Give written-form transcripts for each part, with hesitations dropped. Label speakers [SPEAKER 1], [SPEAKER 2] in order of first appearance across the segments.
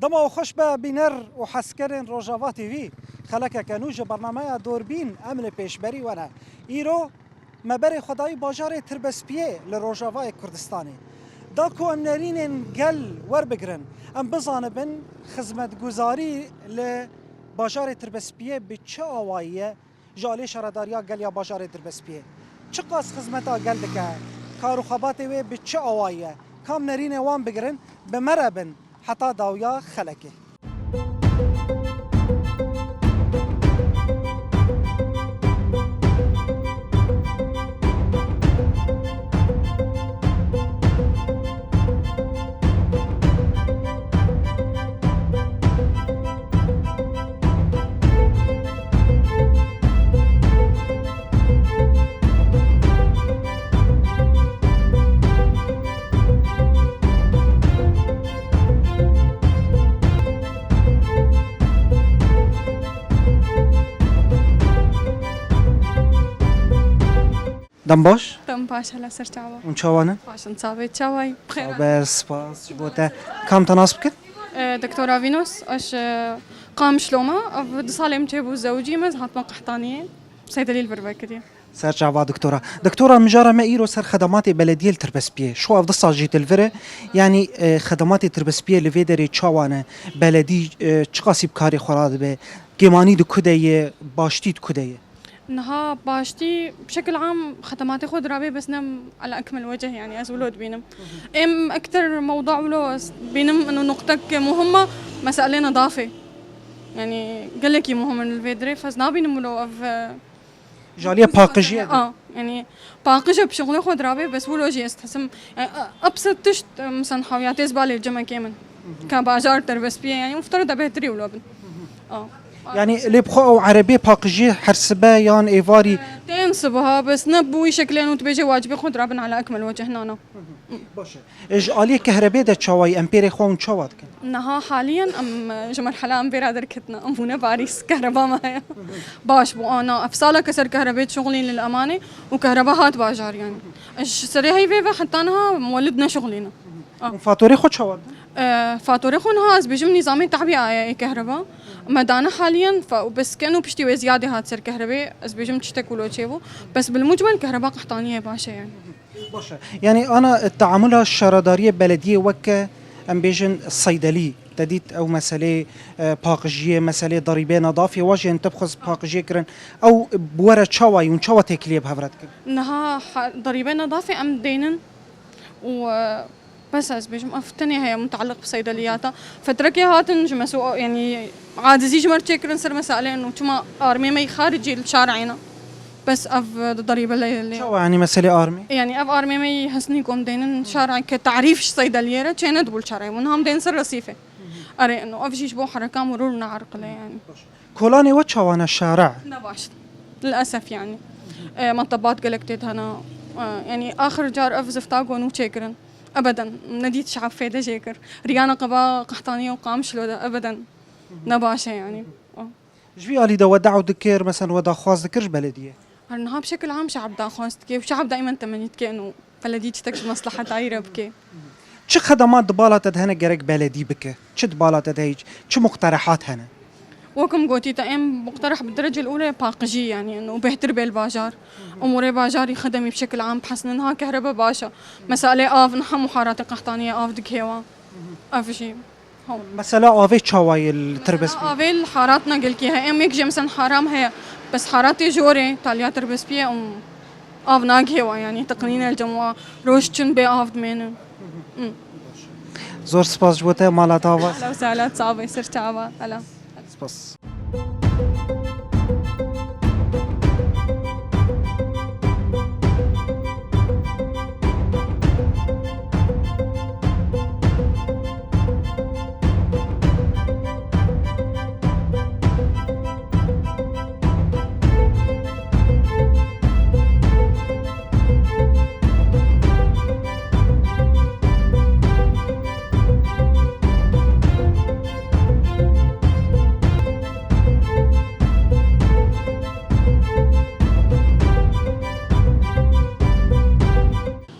[SPEAKER 1] دما خوش به بینر و حسکرین روجاوا تیوی خلک کنوج برنامه دوربین عمل پیشبری ونه ایرو مبر خدای باجار تربسپیه لروجاوا کردستانی دا کو ام نرینن گل ور بگرن ام بزانبن خدمت گزاری ل باجار تربسپیه به چه آواییه جالی شهرداریا گل یا باجار تربسپیه چه قاس خدمتا گل دکه کارو خبات و به چه آواییه کام نرین وان بگرن به مربن حتی داویا خلکه دم باش؟
[SPEAKER 2] دم باش هلا سر چاوا
[SPEAKER 1] اون چوانه؟
[SPEAKER 2] باشن صابي چاوای بخير
[SPEAKER 1] بس سپاس بوده کام تناسب کرد؟
[SPEAKER 2] دكتورة فينوس اش قام شلومة بدي صالم تيبو زوجي مزحت قحطانية صيدلي البربكرية
[SPEAKER 1] سر جواب دكتورة مجارة ما إيرو سر خدمات بلدية التربسبية شو أفضل صاجيت الفرة يعني خدمات التربسبية اللي في دري تشاوانه بلدي تشقاسي بكاري خراد به جماني دو كدية باشتي دو كدية
[SPEAKER 2] انها باشتي بشكل عام خدماتي خود رابي بس نم على اكمل وجه يعني ازولود بينم ام اكثر موضوع ولو بينم انه نقطتك مهمه مساله نظافه يعني قال لك مهم الفيدري فزنا بينم ولو
[SPEAKER 1] جالية باقجية
[SPEAKER 2] يعني باقجة بشغله خود رابي بس ولو جي استحسم يعني ابسط تشت مثلا حاويات زباله الجمع كامل كباجار تربسبيه يعني مفترض بهتري ولو بن
[SPEAKER 1] يعني اللي بخو عربي باقجي حرسبه يان ايفاري
[SPEAKER 2] تنسبها بس نبوي شكلين وتبيجي واجبي خود رابن على اكمل وجه هنا
[SPEAKER 1] باشه اج الي كهرباء ده تشاوي امبيري خون تشاوات
[SPEAKER 2] انها حاليا ام جمر حلا امبير دركتنا امونه باريس كهرباء معايا باش بو انا افصاله كسر كهرباء شغلين للامانه وكهرباء هات باجار يعني اج سري هي في حتى انها مولدنا شغلينا
[SPEAKER 1] فاتوري خود شاوات
[SPEAKER 2] فاتوري خون هاز بيجم نظامي تعبئه كهرباء مدانا حاليا بس كانوا بيشتي زياده هات سر كهرباء از بيجم تشتك ولو تشيبو بس بالمجمل كهرباء قحطانيه باشا يعني
[SPEAKER 1] باشا يعني انا التعاملها الشهرداريه بلديه وكا ام بيجن الصيدلي تديت او مساله باقجيه مساله ضريبه نظافه واجه انت بخص باقجيه كرن او بورا تشاوي ونشاوى تكليه بهفرتك
[SPEAKER 2] انها ضريبه نظافه ام دينن و بس بيجم افتني هي متعلق بصيدلياتها فتركي هاتن جمسو يعني عاد زي جمر تشكرن سر مساله انه كما ارمي مي خارجي الشارعنا بس اف ضريبه اللي
[SPEAKER 1] شو يعني مساله ارمي
[SPEAKER 2] يعني اف ارمي مي حسني كوم دين شارع كتعريف صيدليه كانت بول شارع ونهم دين سر رصيفه اري انه اف شيء بو حركه مرور نعرقله يعني
[SPEAKER 1] كولاني وتشوانا الشارع
[SPEAKER 2] نباش للاسف يعني مطبات قلقتت هنا يعني اخر جار اف زفتاغون وتشكرن ابدا نديت شعب فيدا جيكر ريانا قبا قحطانيه وقام شلوده ابدا نباشه يعني
[SPEAKER 1] جبي الي دا ودعوا دكير مثلا ودا خاص دكرش بلديه
[SPEAKER 2] هرنها بشكل عام شعب دا خاص كيف شعب دائما تمنيت كانوا بلديه تكش مصلحه دايره بكي
[SPEAKER 1] چه خدمات دبالات هنا جرك بلدي بك چه دبالات هيج چه مقترحات هنا
[SPEAKER 2] وكم قوتي تأم مقترح بالدرجة الأولى باقجي يعني إنه بهتر بالباجار أموري باجاري خدمي بشكل عام بحسن إنها كهرباء باشا مسألة آف نحن محارات قحطانية آف دكيوا آف شيء
[SPEAKER 1] مسألة آفي تشاوي التربس
[SPEAKER 2] آفي الحاراتنا قل كيها أم يكجي مثلا حرام هي بس حاراتي جوري تاليا تربس بيه آف ناقهوا يعني تقنين الجموع روشتن بي آف دمينو
[SPEAKER 1] زور سپاس جوته مالا تاوا
[SPEAKER 2] أهلا وسهلا صعبة سر تعبا هلا
[SPEAKER 1] سپاس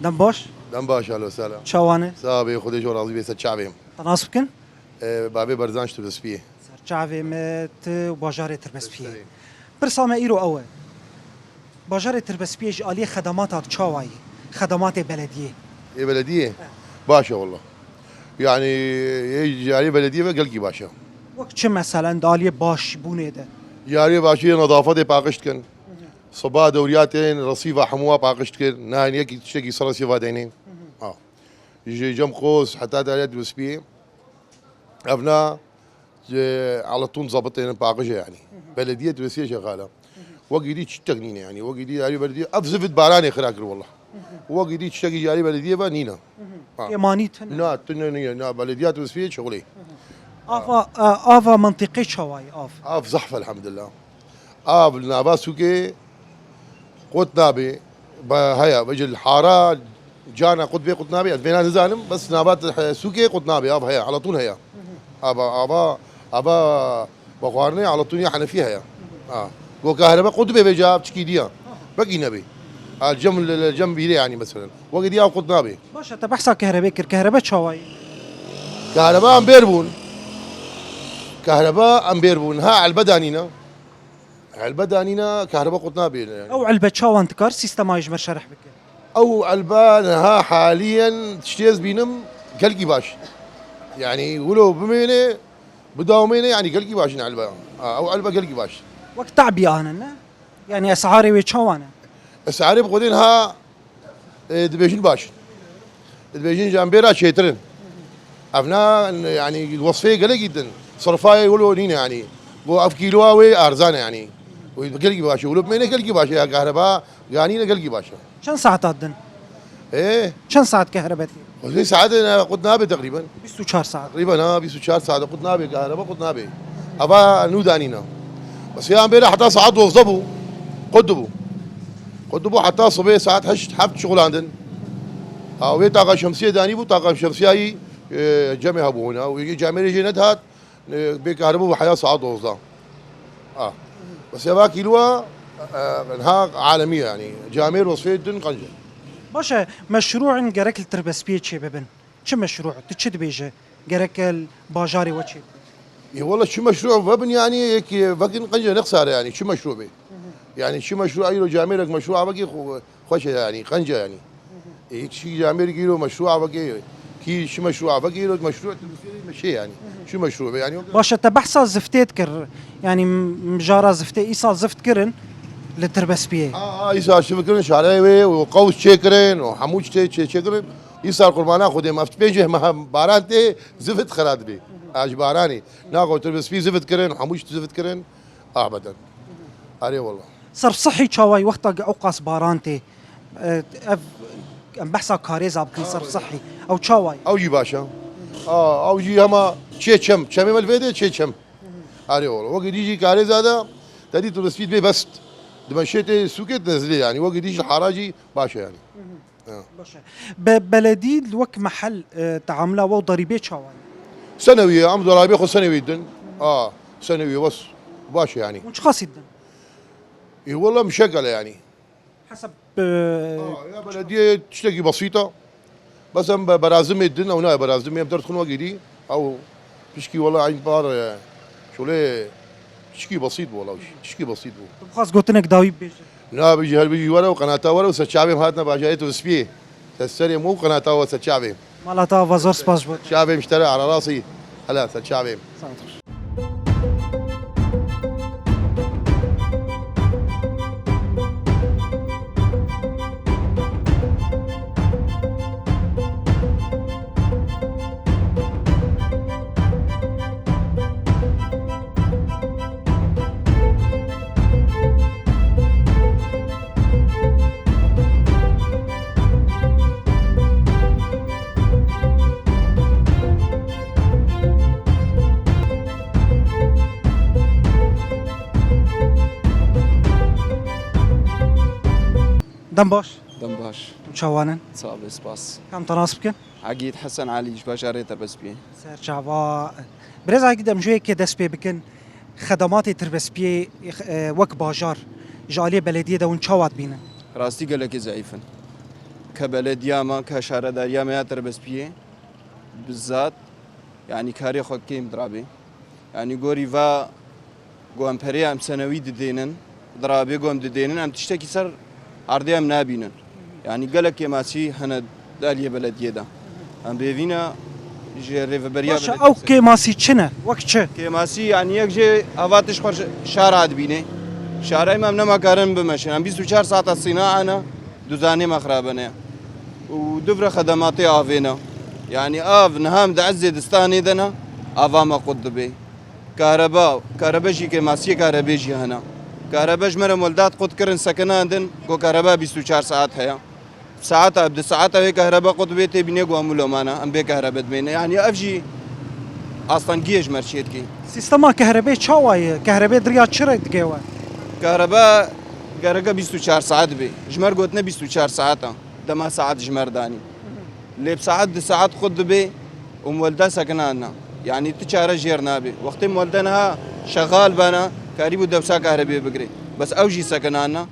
[SPEAKER 1] دم باش
[SPEAKER 3] دم باش اهلا وسهلا
[SPEAKER 1] شوانه
[SPEAKER 3] صابي خذي جو راضي بيس شعبي
[SPEAKER 1] تناسب كن
[SPEAKER 3] بابي برزانش تربسبيه
[SPEAKER 1] سرچاوی مت و باجار تربسپیه برسامه ایرو اوه باجار تربسپیه جالی خدمات چاوایی خدمات بلدیه
[SPEAKER 3] ايه بلديه باشا والله يعني يجي عليه بلديه قلقي باشا
[SPEAKER 1] وقت چه مثلا دالی باش بونه ده
[SPEAKER 3] جاري باشي نظافه باقشت كن صبا دورياتين رصيفه حموه باقشت كن نهاين يكي تشتكي صار رصيفه دينين اه يجي جم قوس حتى داريات بسبيه ابناء على طول ظابطين باقشه يعني بلديه تونسيه شغاله وقيدي تشتغنينا يعني وقيدي جاري بلديه افزفت باراني خراكر والله وقيدي تشتكي جاري بلديه بنينا
[SPEAKER 1] امانیت
[SPEAKER 3] لا تنينا بلديات تونسيه شغلي
[SPEAKER 1] آفا منطقه چاوایی
[SPEAKER 3] اف زحفه الحمد لله اف نابا سوكي قوت نابي هيا بجي الحاره جانا قوت بي قوت نابي فينا نزانم بس نابات سوكي قوت نابي اف هيا على طول هيا ابا بخارني على طول حنفيه هيا قو كهرباء قوت بي بجاب تشكي ديا بقي نبي الجنب يلي يعني مثلا وقت ديا قوت نابي
[SPEAKER 1] باشه تبحثا كهرباء كهرباء چاوایی
[SPEAKER 3] كهرباء ام بيربون كهرباء ام بيربون ها على البدانينا كهرباء قطنا بين يعني
[SPEAKER 1] او علبه چاوان تکار سیستما یجمر شرح بك
[SPEAKER 3] او علبان ها حاليا تشتيز بينم قلقي باش يعني يقولوا بمينه بداومينه يعني قلقي باش علبه او علبه قلقي باش
[SPEAKER 1] وقت تعبي انا يعني اسعاري وي چاوانه
[SPEAKER 3] اسعاري بقودينها دبيجين باش دبيجين جامبيرا شيترن افنا يعني الوصفيه قلق جدا صرفايه يقولوا نينا يعني بو اف كيلواوي ارزانه يعني وقلقي باشا يقولوا بمينه قلقي باشا يا كهرباء قانينا قلقي باشا
[SPEAKER 1] چند ساعت دن
[SPEAKER 3] ايه
[SPEAKER 1] چند ساعت كهربتي
[SPEAKER 3] وزي ساعات قد نابي تقريبا
[SPEAKER 1] 24 ساعت
[SPEAKER 3] تقريبا 24 ساعه قد نابي كهرباء قد نابي ابا نو دانينا بس يا امبارح حتى ساعات وظبوا قدبوا حتى صبي ساعات حفت شغل عندن او طاقه شمسيه داني بو طاقه شمسيه جمع ابو هنا ويجي جامعه يجي ندهات بكهرباء وحياه ساعات وظا بس يا كيلوا انها عالميه يعني جامير وصفيه دن قنجه
[SPEAKER 1] باشه مشروع جرك التربسبيه چه ببن چه مشروع تشد بيجه جرك الباجاري وچه
[SPEAKER 3] اي والله شو مشروع ببن يعني هيك فكن قنجه نخسر يعني شو مشروع به يعني شو مشروع ايلو جاميرك مشروع بقي خوش يعني قنجه يعني هيك شي جامير كيلو مشروع بقي كي شو مشروع بقي له مشروع مشي يعني شو مشروع يعني
[SPEAKER 1] باشه تبحثا زفتيت كر يعني مجارة زفتي ايصال زفت كرن للتربسبيه
[SPEAKER 3] يسار شفكرن شعراوي وقوس شكرن وحموش شكرن يسار قربانا خدي ما بيجي ما بارانتي زفت خراد بي اج باراني ناقو تربسبي زفت كرن وحموش زفت كرن ابدا اري والله
[SPEAKER 1] صرف صحي چاوای وقتا اوقاس بارانتي ام بحثا كاريزا بكن صرف صحي او چاوای
[SPEAKER 3] او جي باشا او جي هما چم مال فيدي چم اري والله وقت يجي كاري زاده تدي تربسبي بي بس دمشيتي سوكت نزلي يعني وقت يجي الحراجي باشا يعني
[SPEAKER 1] باشه بلدي الوك محل تعامله و ضريبه چاوای
[SPEAKER 3] سنويه عم ضرائب ياخذ سنوي جدا سنويه بس باشا يعني
[SPEAKER 1] وش قاصدا
[SPEAKER 3] اي والله مشغله يعني
[SPEAKER 1] حسب
[SPEAKER 3] يا بلديه تشتكي بسيطه بس برازم الدن او نا برازم يقدر تكون وقيدي او تشكي والله عين بار شو ليه تشكي بسيط والله تشكي بسيط
[SPEAKER 1] خاص قلتنك داوي بيجي
[SPEAKER 3] لا بيجي هل بيجي ورا وقناته ورا وسشعبي هاتنا باجايته وسبيه تسري مو قناته وسشعبي
[SPEAKER 1] مالتا وزور سباس بود
[SPEAKER 3] شعبي مشتري على راسي هلا سشعبي
[SPEAKER 1] دم باش
[SPEAKER 4] دم باش
[SPEAKER 1] شوانن
[SPEAKER 4] صعب سباس
[SPEAKER 1] كم تناسبك
[SPEAKER 4] عقيد حسن علي باجاري تربسبي
[SPEAKER 1] سر شعبا برز عقيد مجوي كي دس بي بكن خدمات تربسبي وك باجار جاليه بلديه دون چاوات بينا
[SPEAKER 4] راستي قالك ضعيفا كبلديا ما كشهر داريا ما تربسبي بالذات يعني كاري خود كيم درابي يعني قوري فا قوام بريا ام سنوي ددينن درابي قوام ددينن ام تشتكي سر عردي ام نابينن يعني قالك يا ماسي هنا دالية بلدية دا ام بيفينا جي ريفبريا
[SPEAKER 1] باشا او كيماسي چنه وقت چه
[SPEAKER 4] كيماسي يعني يكجي هفاتش خرج شارع دبيني شارع ما منما كارن بمشي ام 24 ساعة الصناعة انا دوزاني مخربنا ودفر خدماتي آفينا يعني آف نهام دعزي دستاني دنا آفا ما قد كهرباء جي كماسية كهرباء جي هنا كهرباء جمرة مولدات قد كرن سكنان دن كو كهرباء 24 ساعات هيا ساعات أبدا ساعات هي كهرباء قد بيتي بيني قو عملو مانا أم بي كهرباء دمينا يعني أفجي أصلا جيش مرشيت كي
[SPEAKER 1] سیستما كهرباء چاوایه كهرباء دریا چرا دگیوه
[SPEAKER 4] كهرباء 24 ساعات بي جمر قوتنا 24 ساعات دما ساعات جمر داني اللي بساعات دي ساعات خد بي ومولدا سكنانا يعني تشارة جيرنا بي وقت مولدنها شغال بانا كاريبو دبسا كهرباء بقري بس اوجي سكنانا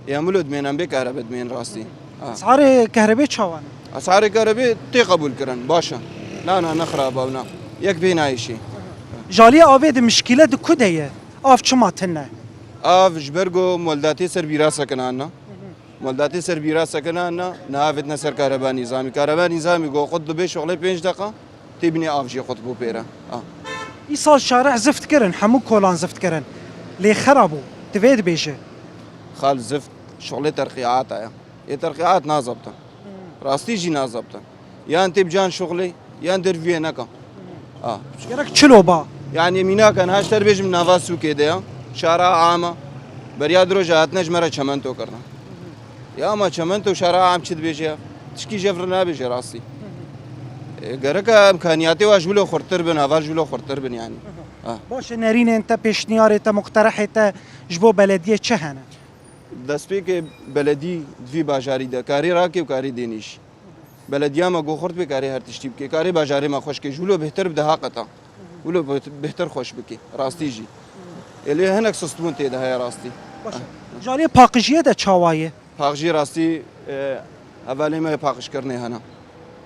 [SPEAKER 4] يعملوا دمين بي كهرباء دمين راستي
[SPEAKER 1] اسعار كهرباء چاوانه
[SPEAKER 4] اسعار كهرباء تي قبول كرن باشا لا نخرب اونا يكفينا اي شيء
[SPEAKER 1] جاليه آوید مشکله د کدیه آف چما تنه
[SPEAKER 4] اف جبرگو مولداتي سر بيرا سكنانا مولداتي سر بيرا سكنانا نافتنا سر كهرباء نظامي جو قد بي شغله 5 دقيقه تبني اف جي قطبو بيرا
[SPEAKER 1] ای سال شارع زفت کرن همو کولان زفت کرن لی خرابو تفيد بيجه
[SPEAKER 4] خال زفت شغله ترقيعات هي ترقيعات نازبطه راستي جي نازبطه يا انت بجان شغلي يا ندير فينكا
[SPEAKER 1] گرک چلو با
[SPEAKER 4] يعني مينا كان هاشتر بيج من نافاسو كده شارع عامه بريا درو جاتنا جمره چمنتو کرنا يا ما چمنتو شارع عام چد بيجي تشكي جفرنا بيجي راسي گرک امكانياتي واجبلو خرتر بن واجبلو خرتر بن يعني
[SPEAKER 1] باشه نرین انت پیشنیار انت مقترح انت جبو بلدیه چه هنه
[SPEAKER 4] دسبيك بلدي في باجاري ده كاري راكي وكاري دينيش بلديا ما جو خرط بكاري هر تشتيب كي كاري باجاري ما خوش كي جولو بهتر بده قطع ولو بهتر خوش بكي راستي جي اللي هناك سستون تي ده هي راستي
[SPEAKER 1] باشه جاليه پاقجیه ده چاوایه
[SPEAKER 4] باقجي راستي اولي ما باقش كرني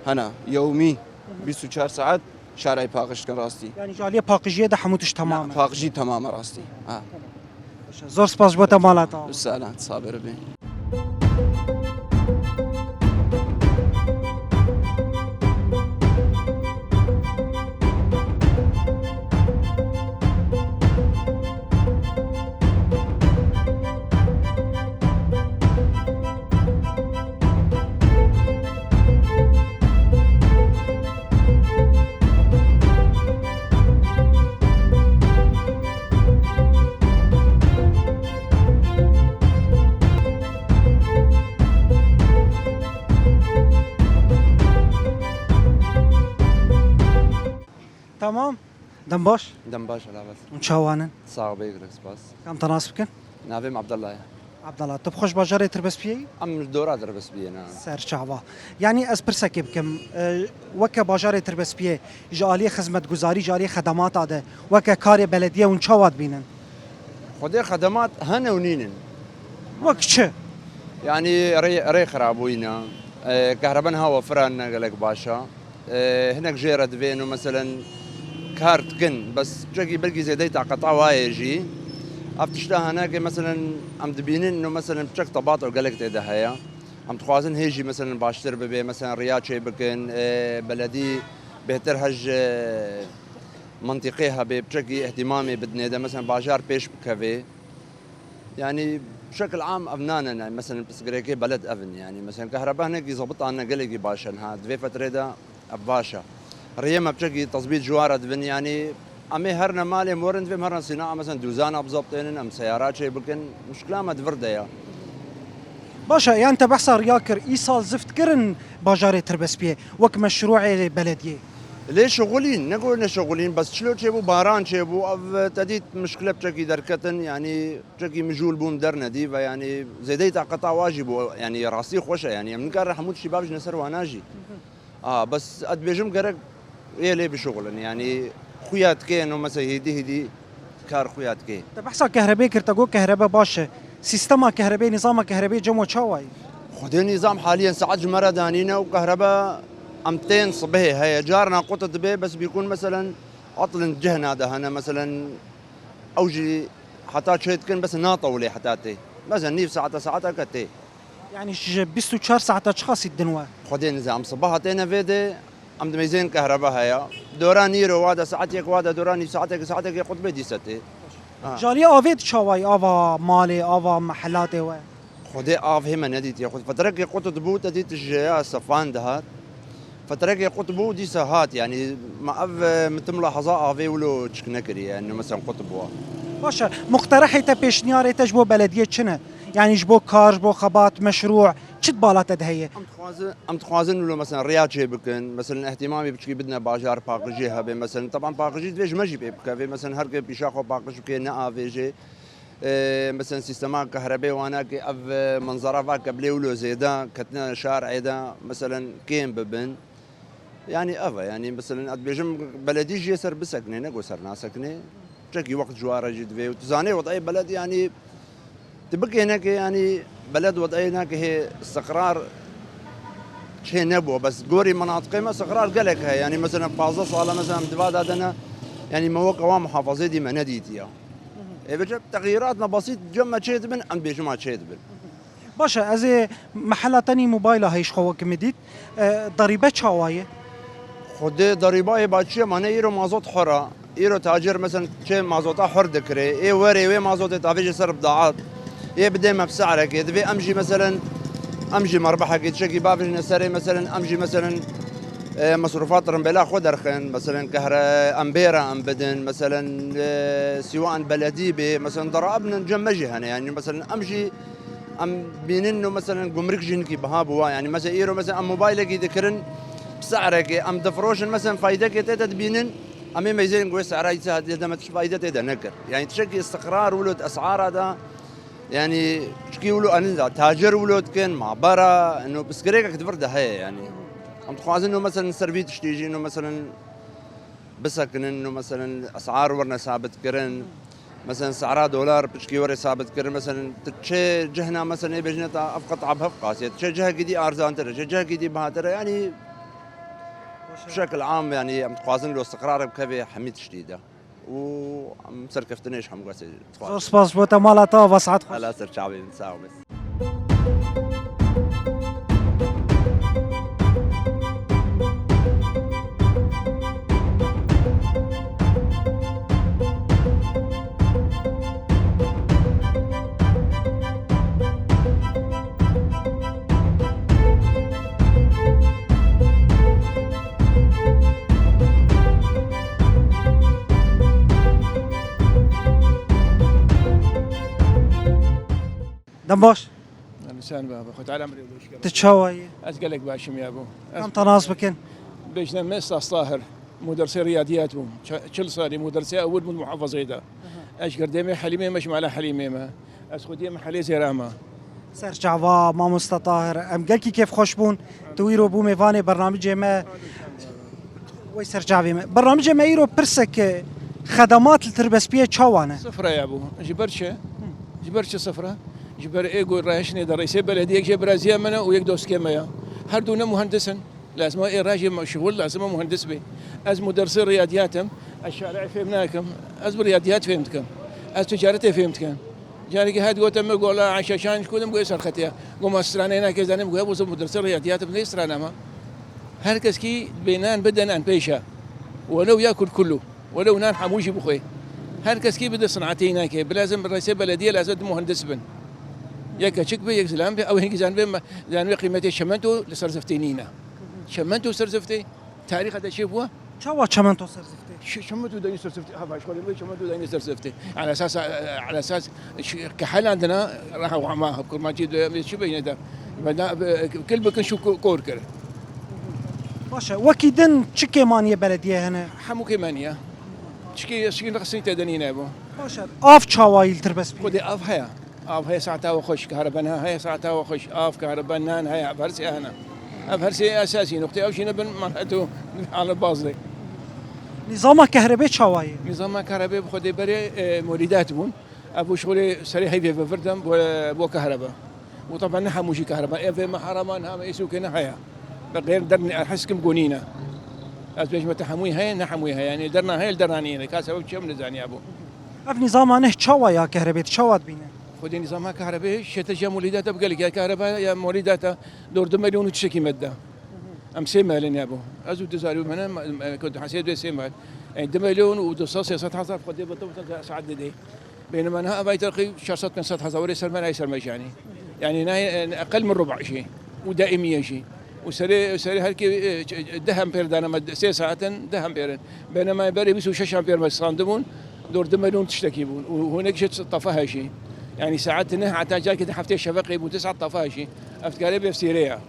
[SPEAKER 4] هنا يومي 24 ساعات شارع باقش كان راستي
[SPEAKER 1] يعني جاليه پاقجیه ده هموتش تمامه
[SPEAKER 4] باقجي تمام راستي
[SPEAKER 1] زور سپاس بوتا مالاتا
[SPEAKER 4] سلام صابر بي
[SPEAKER 1] تمام دم باش
[SPEAKER 5] دم باشا لا بس
[SPEAKER 1] ونشاوانن
[SPEAKER 5] صعب يقرا بس
[SPEAKER 1] كم تناسب كن
[SPEAKER 5] نافيم عبد الله
[SPEAKER 1] عبد الله طب خوش باجاري تربس بيه
[SPEAKER 5] ام دورات بس بينا
[SPEAKER 1] سر شعبا يعني از برسك بكم وك باجاري تربس بيه جاليه خدمت گزاري جاري خدمات هذا وك كاري بلديه ونشاوات بينن
[SPEAKER 5] خدي خدمات هنا ونينن
[SPEAKER 1] وك چه
[SPEAKER 5] يعني ري خرابوينا كهربان هوا فران قالك باشا هناك جيرة فينو مثلا كارت كن بس جاكي بلقي زي ديتا قطع وايجي افتشتها هناك مثلا عم تبينين انه مثلا بشك طباط او قالك تيدا هيا عم تخوازن هيجي مثلا باشتر ببي مثلا رياض شي بكن بلدي بهتر هج منطقيها بشكل اهتمامي بدنا ده مثلا باجار بيش بكافي يعني بشكل عام افنانا مثلا بسكريكي بلد افن يعني مثلا كهرباء هناك يظبطها لنا قلقي باشا هاد في فتره ده باشا ريما بشكل تظبيط جواره دفن يعني امي هرنا مالي مورن في هرنا صناعه مثلا دوزانا بظبطين ام سيارات شي بكن مشكله ما تفرده يا
[SPEAKER 1] باشا يعني انت بحصر ياكر ايصال زفت كرن باجاري تربس بيه وك مشروع بلديه
[SPEAKER 5] ليش شغولين نقول شغولين بس شلو تشيبو باران تشيبو او تديت مشكله بشكل دركتن يعني بشكل مجول بوم درنا دي يعني زيديت قطع واجب يعني راسي خوشه يعني من كان حمود شباب نسر وناجي بس اد بيجم قرق ايه ليه بشغل يعني خويات كانوا مثلا هدي كار خويات كي
[SPEAKER 1] انت بحصر كهرباء كرتاغو كهرباء باشا سيستما كهرباء نظام كهرباء جمو تشاواي
[SPEAKER 5] خذ النظام حاليا ساعات جمره دانينا وكهرباء أمتين صبهي هي جارنا قطط بيه بس بيكون مثلا عطل جهنا دهنا مثلا أوجي حتى شيء كان بس ناطولي حتاتي مثلا نيف ساعتها كتي
[SPEAKER 1] يعني 24 ساعة تشخاص الدنوا
[SPEAKER 5] خدين نظام صباحا تينا فيدي عم دميزين كهرباء هيا دوران يرو وادا ساعتك وادا دوراني ساعتك يقود بدي ستي
[SPEAKER 1] جالية آفيد شواي آفا مالي آفا محلاتي و
[SPEAKER 5] خدي آف هما نديت ياخد فترك قطط بو تديت الجيا صفان دهات فترك قطبو دي ساهات يعني ما أف مثل لحظة آفي ولو تشكنكري يعني مثلا قطبوا
[SPEAKER 1] باشا مقترحي تبيشنياري تجبو بلدية شنو يعني جبو كار جبو خبات مشروع شت بالات دهية
[SPEAKER 5] ام تخوازن ولو مثلا رياض شي بكن مثلا اهتمامي بشكي بدنا باجار باقجي هبه مثلا طبعا باقجي فيج ماجي بكافي مثلا هركب بيشاخو باقج كي نا فيجي مثلا سيستما كهرباء وانا كي اف منظره فاك قبل ولو زيدا كتنا شارع دا مثلا كيم ببن يعني افا يعني مثلا بيجم بلدي جي سر بسكنه نقو سرنا سكنه تشكي وقت جواره جد في وتزاني وضعي بلد يعني تبقى هناك يعني بلد وضعي هناك هي استقرار شيء نبوه بس قوري مناطق ما استقرار قلق هي يعني مثلا فازا صاله مثلا دباد هذا يعني مواقع محافظه دي ما نديتيا بجد تغييراتنا بسيط جمع شيء من عند بيجمع شيء من
[SPEAKER 1] باشا از محلة تاني موبايلة هيش خوك مديد ضريبة شواية
[SPEAKER 5] خدي ضريبه بعد شيء ما يرو مازوت حره يرو تاجر مثلا شيء مازوتا حر ذكري اي وري وي مازوت تافيج سر بضاعات اي بدي ما بسعرك دبي امشي مثلا امشي مربحك تشكي بافج نسري مثلا امشي مثلا مصروفات رمبلا خد رخن مثلا كهرباء امبيرا ام بدن مثلا سواء بلدي مثلا ضرائبنا نجمجي هنا يعني مثلا امشي ام بيننو مثلا جمرك جنكي بهابوا يعني مثلا ايرو مثلا ام موبايلك ذكرن بسعرك ام دفروشن مثلا فايدك تدبينن امي ميزين قوي سعرها يساعد اذا ما تش فايدة تدا نكر يعني تشكي استقرار ولد اسعار هذا يعني تشكي ولو انزع تاجر ولد كان معبره انه بسكريك تفرد هي يعني عم تخواز انه مثلا سرفيت تشتيجي انه مثلا بسكن انه مثلا اسعار ورنا ثابت كرن مثلا سعرها دولار بتشكي وري ثابت كرن مثلا تشي جهنا مثلا بجنة افقط عبها فقاسية تشي جهه جدي ارزان ترى تشي جهه جدي بهاترة يعني بشكل عام يعني عم تخوازن له استقرار بكافي حميد شديده وعم سركفتنيش حم قاسي
[SPEAKER 1] سباس بوتا مالاتا وسعد
[SPEAKER 5] على سر شعبي مساوي
[SPEAKER 1] دم باش
[SPEAKER 6] لسان بابا خد على امري وش
[SPEAKER 1] تتشاوي
[SPEAKER 6] اسقلك باشم يا ابو
[SPEAKER 1] كم تناص بكن
[SPEAKER 6] بيجنا مس طاهر مدرسي رياضيات بو شل صاري مدرسي اول من محافظه ده اش قرديمي حليمه مش على حليمه ما اسخدي محلي زراما
[SPEAKER 1] سر جعوا ما مستطاهر ام قالكي كيف خوشبون تويرو بو ميفاني برنامج ما وي سر جعوي برنامج ما يرو برسك خدمات التربسبيه تشاوانا
[SPEAKER 6] صفرة يا ابو جبرش صفرة جبر ايجو رايشني در رئيس بلديه جبر زيمنا ويقدوس كما هر دون مهندسا لازم اي راجل شغل لازم مهندس به از مدرس رياضياتهم الشارع فهمناكم از برياضيات فهمتكم از تجارتي فهمتكم جاري هاد قلت ما قول عشان شكون مقول سرختيا قوم استرانينا كذا نبغى ابو مدرس رياضيات بني استرانا ما هركز كي بينان بدنا ان بيشا ولو ياكل كله ولو نان حموشي بخوي هركز كي بده صنعتينا كي لازم رئيس بلديه لازم مهندس بن ياك شك بي يكزلام بي او هيك زان قيمتي شمنتو لسرزفتينينا شمنتو سرزفتي تاريخ هذا شيء هو
[SPEAKER 1] تشاوا شمنتو سرزفتي
[SPEAKER 6] شمنتو داني سرزفتي ها شغل شمنتو داني سرزفتي على اساس كحل عندنا راح ما بكل ما جيت شو بين ده كل بكن شو كور كره
[SPEAKER 1] باشا وكيدن تشكي مانيه بلديه هنا
[SPEAKER 6] حمو كيمانيا شكي نقصني تدنينا ابو
[SPEAKER 1] باشا اف تشاواي التربسبيه
[SPEAKER 6] خدي اف هي ساعتها وخش كهربنا هي ساعتها وخش كهربنا هي افرسي انا افرسي اساسي نقطه او شيء نبن مرحته على البازلي
[SPEAKER 1] نظام كهرباء تشاواي
[SPEAKER 6] نظام كهرباء بخدي بري مولدات بون ابو شغلي سريع هي في فردم بو كهرباء وطبعا نحن موشي كهرباء في محرمان هم يسوق هنا هيا غير درني احسكم قونينا از بيش متحموي هاي نحمويها يعني درنا هاي درانينا كاسبب شو من زاني ابو
[SPEAKER 1] اف نظام انه تشوا يا كهرباء تشواد بينا
[SPEAKER 6] خذي نظامها كهرباء شتى مولداتها بقى لك يا كهرباء يا مولداتها دور 2 مليون وتشكي مده ام سيمال يا ابو ازو تزاري انا كنت حسيت سيمال يعني 2 مليون ودصاص 6000 خذي بطل سعد دي بينما انا ابي تلقي شرصت من 6000 وريسر ما يسر مش يعني اقل من ربع شيء ودائميه شيء وسري هلكي دهم بير دانا مد 6 ساعات دهم بير بينما بري بيسو 6 امبير بس صاندمون دور 2 مليون تشتكي بون وهناك شت طفاها شيء يعني ساعتنا حتى جاي كده حفتي شفقي ابو 9 طفاها شيء افتكاري بسيريا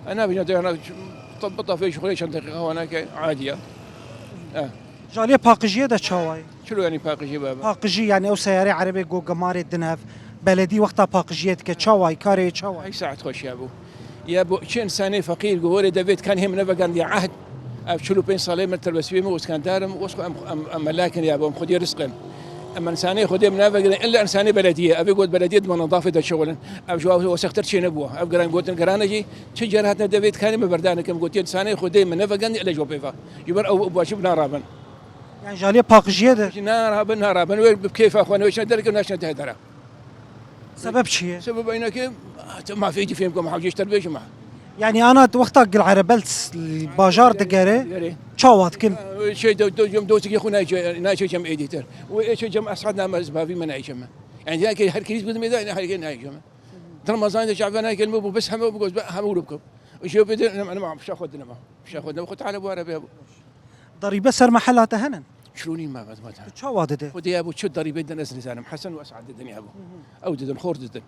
[SPEAKER 6] انا بجي انا طبطها في شغلي عشان دقيقه هناك عاديه
[SPEAKER 1] جاليه باقجيه دا تشواي
[SPEAKER 6] شنو يعني باقي بابا
[SPEAKER 1] باقجي يعني او سيارة عربي جو قماري دنهف بلدي وقتها باقجيت كتشواي كاري تشواي
[SPEAKER 6] هاي ساعه تخش يا ابو شي انساني فقير قولي دافيد كان هم نبقى عندي عهد ابشلو بين صالي من تلبس فيه وسكان دارم واسكو ام لكن يا ابو خذي رزقا اما انساني خذي من الا انساني بلديه ابي قلت بلديه من نظافه الشغل ابجو وسختر شي نبوه ابقى قلت القرانجي تجارتنا دافيد كان مبردانك قلت انساني خذي من نفقا الا جو بيفا يبر او باشبنا رابن
[SPEAKER 1] يعني جاليه باقجيه دا
[SPEAKER 6] نارابن بكيف اخواني وش ندرك وناش نتهدر
[SPEAKER 1] سبب شيء
[SPEAKER 6] سبب انك ما في يجي فيكم حاجه تربيه جماعه
[SPEAKER 1] يعني انا وقتها قل عربلت الباجار دقاري تشواد كن
[SPEAKER 6] شيء يوم دوتك يا اخونا نايش جم ايديتر وايش جم اسعدنا ما زبابي من اي جمع يعني ذاك هالكيس بدم اذا هاي ناي جمع رمضان شعبنا كلمه بس هم بكم وشوف انا ما مش اخذنا خذ تعال ابو عربي ابو
[SPEAKER 1] ضريبه سر محلها تهنن
[SPEAKER 6] شلوني ما
[SPEAKER 1] تشواد ده
[SPEAKER 6] ودي ابو شو ضريبه دنا زلمه حسن واسعد الدنيا ابو او ددن خور ددن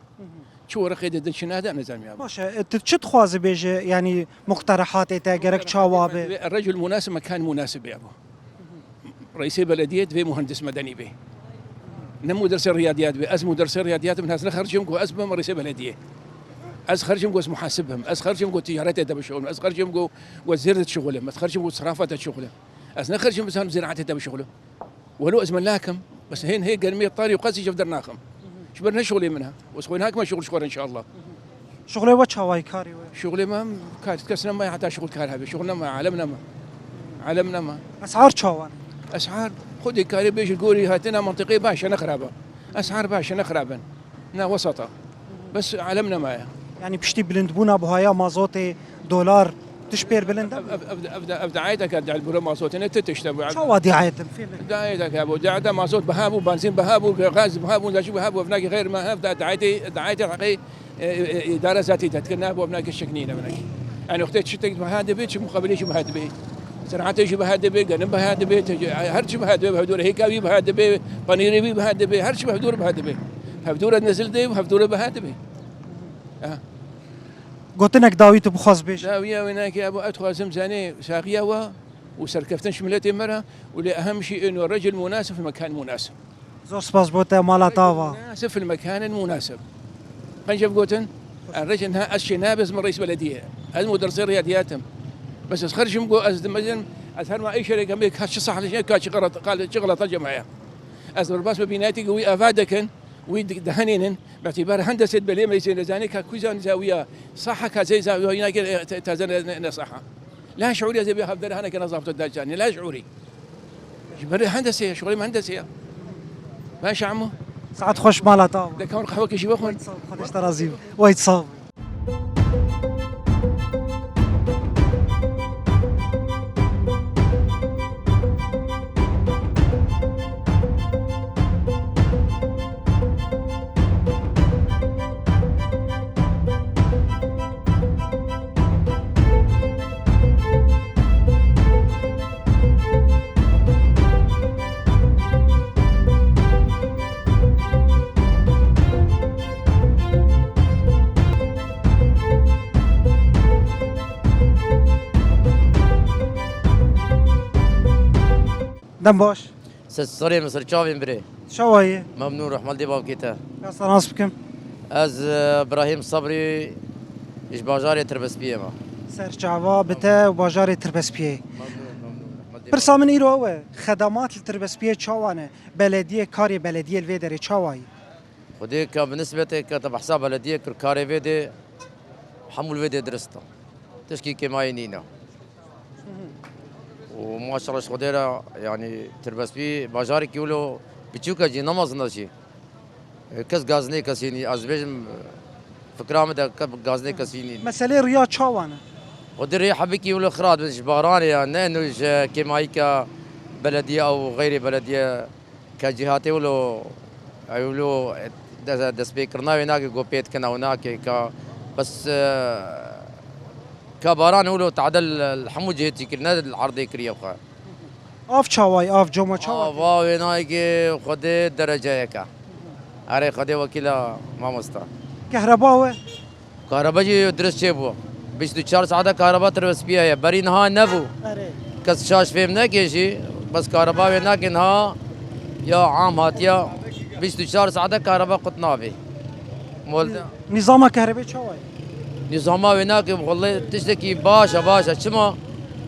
[SPEAKER 6] شو رقي ددن شناده انا زلمه ابو
[SPEAKER 1] باشا تشد خوازي بيجي يعني مقترحات تاجرك تشوابه
[SPEAKER 6] الرجل المناسب مكان مناسب يا ابو رئيس بلديه في مهندس مدني به نمو درس الرياضيات به از مدرس الرياضيات من ناس نخرجهم كو اسبهم رئيس بلديه از خرجهم كو محاسبهم از خرجهم كو تجارته تبع شغلهم از خرجهم كو وزير شغلهم از خرجهم كو صرافه شغلهم از نخرجهم بس زراعته تبع شغله ولو ازمن لكم بس هي قرميه طاري وقاسي جفدرناكم شبرنا شغلي منها وسوينا هاك ما شغل ان شاء الله
[SPEAKER 1] شغلي وتشواي كاري
[SPEAKER 6] شغلي ما كانت كسنا ما حتى شغل كارهبي شغلنا ما علمنا ما
[SPEAKER 1] اسعار تشوان
[SPEAKER 6] اسعار خذي كاري بيش تقولي هاتنا منطقيه باشا نخربها اسعار باشا نخربا نا وسطه بس علمنا ما
[SPEAKER 1] يعني بشتي بلندبونا بهايا مازوتي دولار تشبير بلند
[SPEAKER 6] ابدا عايدك ادعي البرو مازوت انت تشتبع
[SPEAKER 1] شو دعايتم في
[SPEAKER 6] دعايتك يا ابو دعاية مازوت بهابو بنزين بهابو غاز بهابو لا شو بهابو هناك غير ما هذا دعايتي حقي اداره ذاتيه تتكلم ابو هناك الشكنين هناك يعني اختي شتك بهذا بيت مقابل شو بهذا بيت زراعتي شو بهذا بيت قلم بهذا بيت هر شو بهذا بهدور هيكاوي بهذا بيت بانيري بهذا بيت هر شو بهدور بهذا بيت هدور نزل دي وهدور بهذا بيت
[SPEAKER 1] قلت لك داويت بخاص بيش
[SPEAKER 6] داويه وينك يا ابو ادخل زمزاني ساقيه وسركفتن شملتي مره والاهم شيء انه الرجل مناسب في المكان المناسب
[SPEAKER 1] زور سباس بوتا مالا طاوا
[SPEAKER 6] مناسب في المكان المناسب قنجب قوتن الرجل انها اشي نابز من رئيس بلديه المدرسين رياضياتهم بس خرجهم قو ازدمجن اثر ما اي شيء قبل كاش صح كاش غلط قال شغله الجماعه ازر باس بيناتي قوي افادكن ويدهنين باعتبار هندسه بليه ميزان زاني كوزان زاويه صح كزي زاويه هناك تزن صحه لا شعوري زي بيها بدر انا كنظافه الدجاني لا شعوري جبر هندسه شغلي مهندسيه ماشي عمو
[SPEAKER 1] ساعات خوش مالا طاوا
[SPEAKER 6] ده كمان قهوه كيجي بخون
[SPEAKER 1] خدش ترازيب وايد صاب دم باش
[SPEAKER 7] سوري مصر تشوفين بري
[SPEAKER 1] شو هي
[SPEAKER 7] ممنون رحمة دي باب كيتا
[SPEAKER 1] كاسر ناس بكم
[SPEAKER 7] از ابراهيم صبري ايش باجاري تربس بيه ما
[SPEAKER 1] سر شعبا بتا وباجاري تربس بيه برسا من ايرو هو خدمات التربس بيه شوانه بلديه كاري بلديه الفيدري شواي
[SPEAKER 7] وديك بالنسبة تبع حساب بلدية كاري فيدي حمول فيدي درستا تشكي كماي نينا وما شاء الله شغديرة يعني تربس بي باجارك يقولوا بتشوكا جي نماز نشي كس غازني كسيني ازبيجم فكرة مدى غازني كسيني
[SPEAKER 1] مسألة رياض شاوانة
[SPEAKER 7] ودري حبيك يقولوا خراد بس باراني يعني انه كماي كبلدية او غير بلدية كجهات يقولوا دسبيكرنا هناك جوبيت كنا هناك بس كباران يقولوا تعدل الحمو جهتي كنا العرض كريه بخا
[SPEAKER 1] آف شاواي آف جوما شاواي
[SPEAKER 7] واو هناك خدي درجة هيك أري خدي وكيلا ما مستا
[SPEAKER 1] كهرباء
[SPEAKER 7] كهرباء جي درس شيبو 24 ساعة كهرباء تربس بيها بري نها نبو كس شاش فيم نكيشي بس كهرباء هناك انها يا عام هاتيا 24 ساعة كهرباء قطنا به مولد
[SPEAKER 1] نظام كهرباء شاواي
[SPEAKER 7] نظامها هناك والله تشتكي باشا شما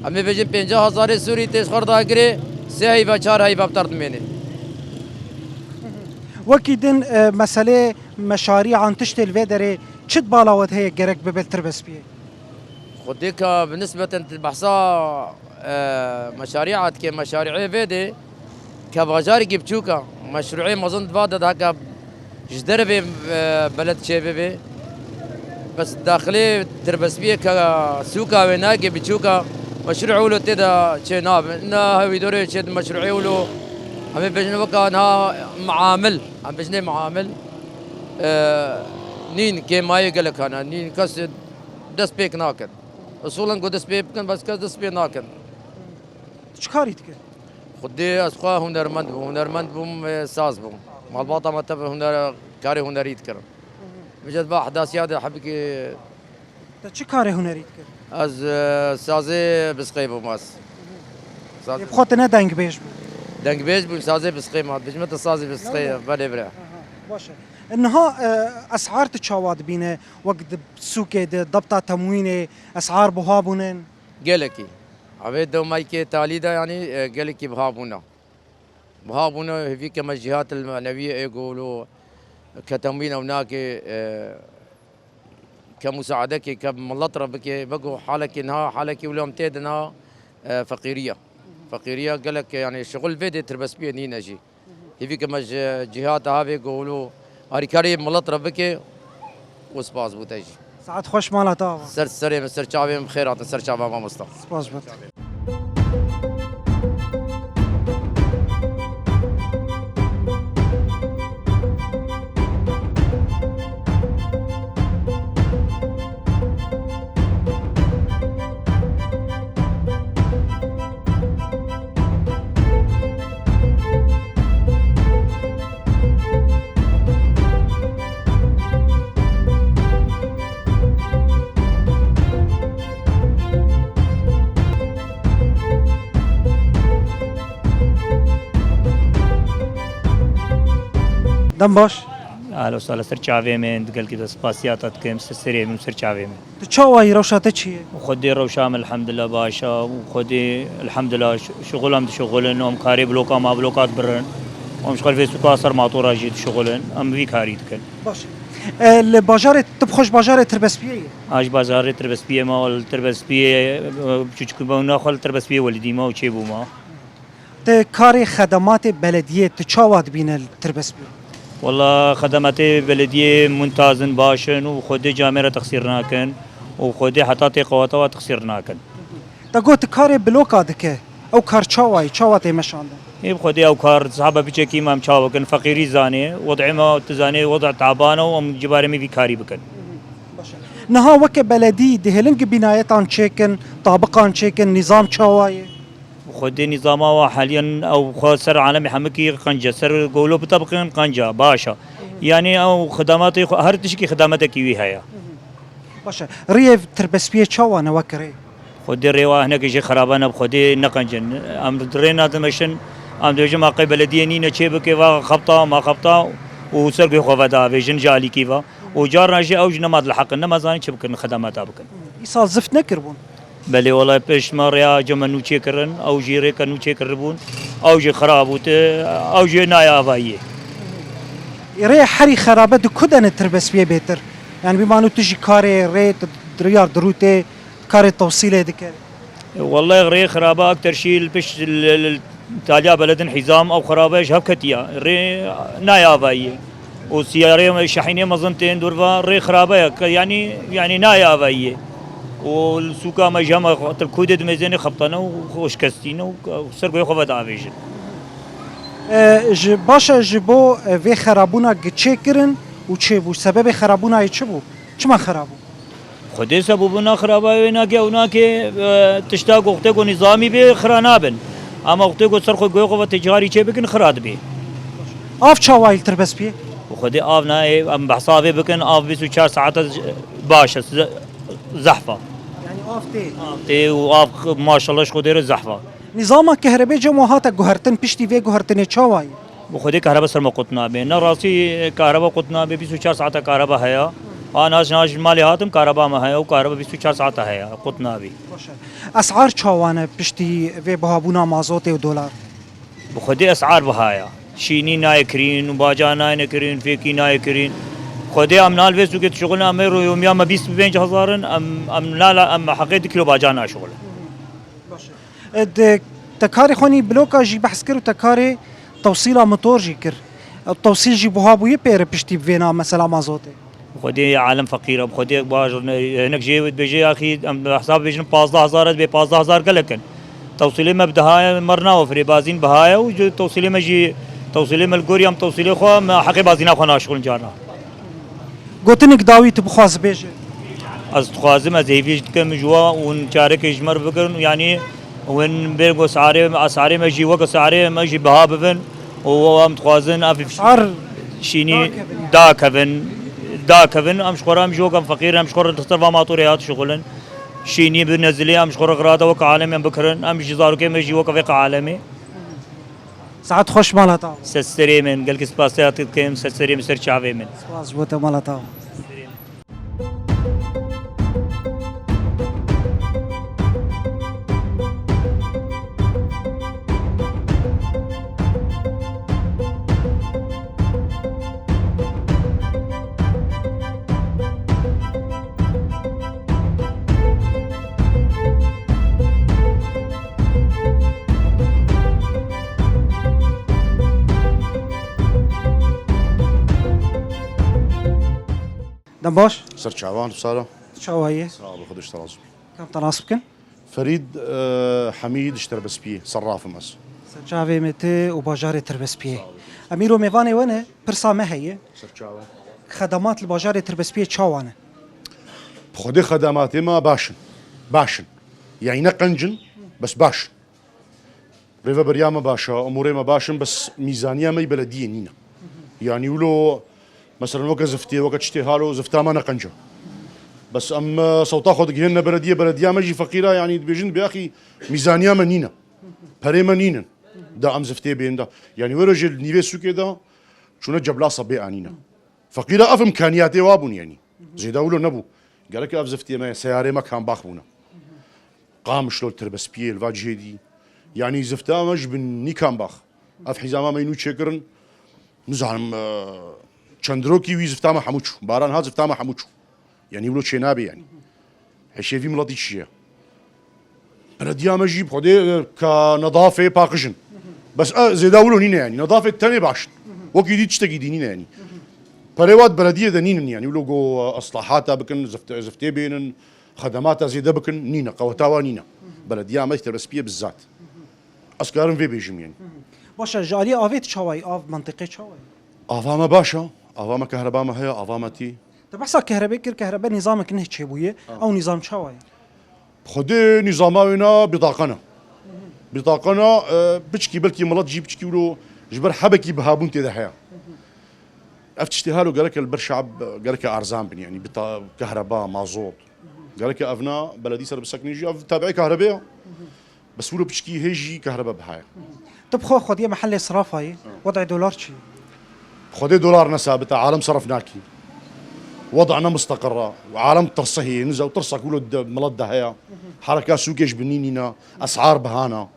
[SPEAKER 7] أمي بيجي 50,000 سوري تيش خردا كري سهي بچار هاي بابترد مني
[SPEAKER 1] وكيدن مسألة مشاريع عن تشتل فيدري شد بالاوت هي جرك ببل تربس بيه
[SPEAKER 7] خديك بالنسبة للبحثة مشاريعات كمشاريع فيدي كباجاري بتشوكا مشروعي مظن تفادد هكا جدر بلد شبابي بس داخلي تربس بيه كسوكا وناكي بتشوكا مشروع ولو تدا شناب انها يدوري شد مشروعي ولو هم بجنب كانها معامل هم بجنب معامل نين كيما يقلك انا نين كس دس بيك ناكن اصولا قد دس بيك بس كس دس بيك ناكن
[SPEAKER 1] شكاري تكر
[SPEAKER 7] خدي اسخوا هنرمند بوم ساز بوم مالباطا متب هنر كاري هنريد كرم بجد با احداثيات حبكي
[SPEAKER 1] شكاري هنري تكر
[SPEAKER 7] از سازي بسقي بوماس
[SPEAKER 1] بخوتنا دنگ بيش
[SPEAKER 7] دنگ بيج بوم سازي بسقي ما بجمت سازي بسقي بلا برا
[SPEAKER 1] باشا انها اسعار تشاواد بينه وقت سوق ضبطه تموينه اسعار بهابونن
[SPEAKER 7] قالكي عبيد دو مايكي تاليدا يعني قالكي بهابونا هذيك كما الجهات المعنويه يقولوا كتموين هناك كمساعدة كملطرة بقوا حالك انها حالك ولا امتد انها فقيرية قال لك يعني شغل فيدي تربس بيه نينا جي هذيك كما جهات هذه يقولوا هاريكاري ملطرة بكي وسباس بوتاجي
[SPEAKER 1] ساعات خوش مالها
[SPEAKER 7] سر سر سر شعبي بخيرات سر شعبي ما مصطفى
[SPEAKER 1] سباس بوت دم باش
[SPEAKER 8] اهلا وسهلا سرچاوي من قال كده سباسيات كم سريع من سرچاوي من
[SPEAKER 1] تشاوي روشاته چیه
[SPEAKER 8] وخدي روشام الحمد لله باشا وخدي الحمد لله شغلهم شغلن ام كاري بلوكا ما بلوكات برن ام شغل في سوق اثر ماطوره جيت شغلن ام في كاري كن
[SPEAKER 1] باش الباجار تبخش باجار تربس بيه
[SPEAKER 8] اج بازار تربس بيه ما تربس بيه چوچك بونا خل تربس بيه ولدي ما وچي بو ما
[SPEAKER 1] كاري خدمات بلديه تشاواد بين تربس بيه
[SPEAKER 8] والله خدمات بلديه ممتازن باشن وخدي جامره تقصير ناكن وخدي حتى قواتها تقصير ناكن
[SPEAKER 1] تقول كاري بلوكا دكه او كار تشاوات مشان
[SPEAKER 8] يب خدي او كار صحابه بيجي ما مشاوكن فقيري زاني وضع ما تزاني وضع تعبانه وام جباري مي كاري بكن
[SPEAKER 1] نها وك بلدي دهلنج بنايتان تشيكن طابقان تشيكن نظام تشاواي
[SPEAKER 8] خدي نظامها حاليا او خسر عالمي حمكي قنجه سر قولوا بطبقين قنجه باشا يعني او خدماتي هر تشكي خدماتك ويها
[SPEAKER 1] باشا ريف تربس بيه تشاوانا وكري
[SPEAKER 8] خدي الروا هناك شيء خرابانه بخدي نقنجن ام درينا تمشن ام دوجه ما بلديه نينا تشيبك خبطه ما خبطه وسرقي خوفدا فيجن جالي كيفا وجارنا شيء او جنمات الحق انما زاني تشبكن خدماتها بكن
[SPEAKER 1] يصال زفت نكربون
[SPEAKER 8] بله والله پیش ماریا جمع نوچه کرن او جیره کا نوچه کربون او جی خراب ہوتے او جی نایا وایه
[SPEAKER 1] ري حري خرابه دو كدن تربس بيه بيتر يعني بما انه تجي كاري ري ريار دروتي كار التوصيل ذكر
[SPEAKER 8] والله غري خرابه اكثر شيء البش تاجا بلدن حزام او خرابه شهب كتيا ري نايا باي وسياره شحينه مزنتين دورفا ري خرابه يعني نايا باي والسوكا ما جامع الكودد ميزاني خبطنا وخوش كستينا وسرقوا خبط عافيجن
[SPEAKER 1] باشا جبو في خرابونا تشكرن وتشبو سبب خرابونا يتشبو شما خرابو
[SPEAKER 8] خدي سببنا خرابه هناك هناك تشتاق وقتك نظامي بخرانابن اما وقتك سرخو جوقه تجاري تشبكن خراد بي
[SPEAKER 1] اف چاوایل تر بس بيه
[SPEAKER 8] وخدي افنا ام بحسابي بكن اف 24 ساعات باش زحفه
[SPEAKER 1] يعني اف تي
[SPEAKER 8] تي واف ما شاء الله خدي زحفه
[SPEAKER 1] نظام كهرباء جماعات جوهرتن بيشتي في جوهرتن چاوای
[SPEAKER 8] وخدي كهرباء سر ما قطنا بين راسي كهرباء قطنا ب 24 ساعات كهرباء هيا انا ناش مالي هاتم كهرباء ما هيا وكهرباء 24 ساعات هيا قطنا بي
[SPEAKER 1] اسعار چاوانه بيشتي في بهابونا مازوت ودولار
[SPEAKER 8] وخدي اسعار بهايا شيني نايكرين وباجا نايكرين فيكي نايكرين خدي امنال في سوق شغلنا امر يوميا ما 25000 ام لا ام حقيقه كيلو باجانا شغل
[SPEAKER 1] تكاري خوني بلوكا جي بحث كر وتكاري توصيله موتور جي كر التوصيل جي بوهابو يبير بيشتي بفينا مثلا مازوتي
[SPEAKER 8] خدي عالم فقير خدي باجر هناك جي بيجي يا اخي حساب بيجن 15000 ب 15000 قلكن توصيلي مبدها مرنا وفري بازين بهايا وتوصيلي مجي توصيلي مالغوريام توصيلي خو ما حقي بازينا خو شغل جانا
[SPEAKER 1] قوتنك داوي تبخواز بيجي
[SPEAKER 8] از خوازم از هیویج کم جوا اون چاره که اجمر بکن يعني وين بيرجو اسعاري مجي وقت اسعاري مجي بها بفن وام تخوازن افي شيني دا كفن ام شخور ام جوكم فقير ام شخور تختار ماطوريات شغلن شيني بنزلي ام شخور غراده وك عالمي ام بكرن ام جزارو كي مجي وك فيق عالمي
[SPEAKER 1] ساعات خوش مالتا
[SPEAKER 8] سسري من قال كي سباسيات كيم سسري مسر شافي من
[SPEAKER 1] سواز بوتا مالتا دم باش
[SPEAKER 9] سر شعبان بصالة
[SPEAKER 1] شوايه
[SPEAKER 9] صعب خدش تراز
[SPEAKER 1] كم تناسبكن
[SPEAKER 9] فريد حميد اشترى بس بيه صراف مس
[SPEAKER 1] سجاوي متي وباجار تربسبيه اميرو ميفاني وانا برسا ما هي
[SPEAKER 9] سر شعبان
[SPEAKER 1] خدمات الباجار تربسبيه تشاوانه
[SPEAKER 9] بخدي خدماتي ما باشن يعني نقنجن بس باشن ريفا برياما باشا اموري ما باشن بس ميزانيه ما بلديه نينا يعني ولو مثلا وقت زفتي وقت اشتهالو زفتا ما نقنجه بس ام صوتا خد جهنم بلديه ما جي فقيره يعني بيجن باخي ميزانيه منينا بري منينا دا ام زفتي بين دا يعني ورجل نيفي سوكي دا شنو جبلا صبي انينا فقيره اف امكانياتي وابون يعني زي داولو نبو قال لك اف زفتي ما سياره ما كان باخونا قام شلون تربس بيه الفاجيدي يعني زفتا مش بن ني كان باخ اف حزامه ما ينو تشكرن نزعم چندروكي وي زفتا ما حموچو باران ها زفتا ما حموچو يعني ولو شنابي يعني هالشيء ملطي الشيء بلديا ما جيب خدي كنظافه باقشن بس زي داولو نينا يعني نظافه تاني باش وكي دي تشتكي دي نينا يعني بريوات بلديه دنين يعني ولو جو اصلاحاتها بكن زفتي بين خدماتها زي بكن نينا قوتاوا نينا بلديا ما بس بيه بالذات اسكارن في بيجم يعني
[SPEAKER 1] باشا جالي افيت شواي اف منطقه شواي
[SPEAKER 9] افاما باشا افاما كهرباء ما هي افاما تي
[SPEAKER 1] تبحث كهرباء كر كهرباء نظامك نه تشيبويه او نظام شواي
[SPEAKER 9] خدي نظامنا بطاقنا بتشكي بلكي مرات جيب تشكي ولو جبر حبكي بهابون تي دحيا افتشتهالو قال لك البرشعب قال لك ارزان بن يعني كهرباء مازوت قال لك افنا بلدي سر بسكن يجي تابعي كهرباء بس ولو بتشكي هيجي كهرباء بهاي
[SPEAKER 1] تبخو خدي محل صرافه وضع دولار شي
[SPEAKER 9] خدي دولارنا ثابته عالم صرفناكي وضعنا مستقرة وعالم ترصهي نزا وترصك ولد ملد هيا حركات سوقيش بنينينا اسعار بهانا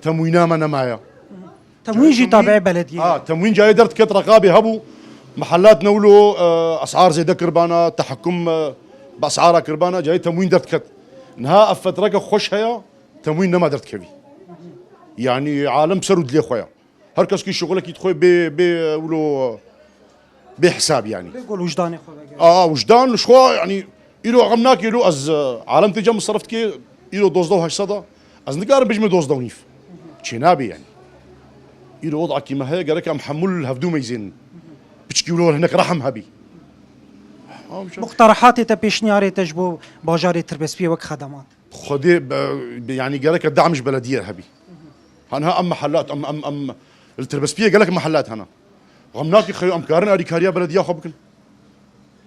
[SPEAKER 9] تموينا ما نمايا
[SPEAKER 1] تموين جي تابع بلديه
[SPEAKER 9] تموين جاي درت كت رقابي هبو محلات نولو اسعار زي ده كربانه تحكم باسعارها كربانه جاي تموين درت كت نها افترك خوش هيا تموين نما درت كبي يعني عالم سرود لي خويا هر كاس كي شغلك يدخل ب ولو بحساب يعني
[SPEAKER 1] بيقول وجداني خو
[SPEAKER 9] وجدان شو يعني إلو غمناك إلو از عالم تجمع صرفت كي إلو دوزدو هالصدا از نقارن بيجمع دوزدو نيف شنابي يعني إلو وضعك كيما هي قالك محمول هفدو ميزين بتشكيلو هناك رحم هبي
[SPEAKER 1] مقترحات تبيشنياري تجبو باجاري تربسبيه وك خدمات
[SPEAKER 9] خدي يعني قالك الدعم مش بلديه هبي هنها ام محلات ام التربسبيه قالك محلات هنا غمناك خيو امكارن اريكاريا بلديه خبكن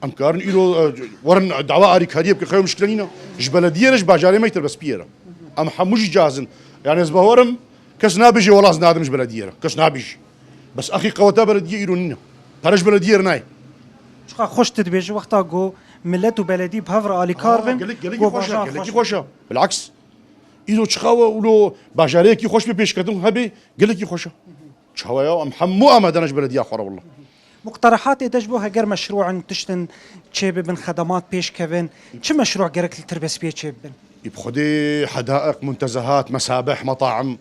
[SPEAKER 9] امكارن إلو ورن دعوة اريكاريا بخيو مشكلينا اش بلديه اش باجاري ما يتربسبيه ام حموش جازن يعني زبورم كس نابيجي والله زناد مش بلديه كس نابيجي بس اخي قوتا بلديه إيرونينا ترج بلديه رناي
[SPEAKER 1] شقا خوش تدبيج وقتا جو ملت وبلدي بهفر الي كاربن
[SPEAKER 9] قالك خوشا بالعكس إذا تشخاوة ولو باجاريك خوش بيش كدم هبي قالك خوشا تشخاوة يا محمو أما دناش بلدية أخرى والله
[SPEAKER 1] مقترحات تجبو هجر مشروع تشتن تشيب بن خدمات بيش كفن شو مشروع جرك التربس بيه تشيب بن
[SPEAKER 9] يبخدي حدائق منتزهات مسابح مطاعم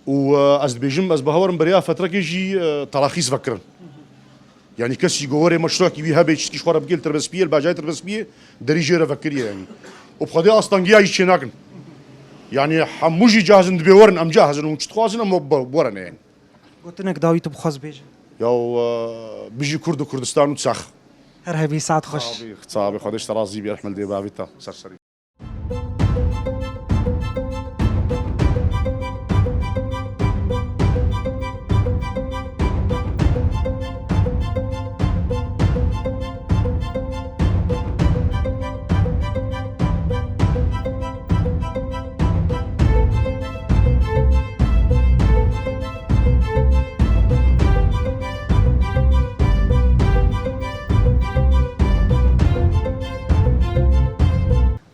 [SPEAKER 9] وأزبيجم أزبهورن بريا فترة يجي تراخيص فكرن يعني كسي جواري مشروع كبير هبي تشتكي شوارع بقيل تربس بيه الباجاي تربس بيه دريجة رفكرية يعني وبخدي أصلا جيا يشيناكن يعني حموجي جاهزن بورن أم جاهزن ومشتخوازن أم بورن يعني
[SPEAKER 1] قلت لك داويت بخاز بيجي
[SPEAKER 9] ياو بيجي كردستان وتسخ
[SPEAKER 1] هر هبي ساعة خوش
[SPEAKER 9] صابي خدش ترازي بيرحمل دي بابيتا سرسري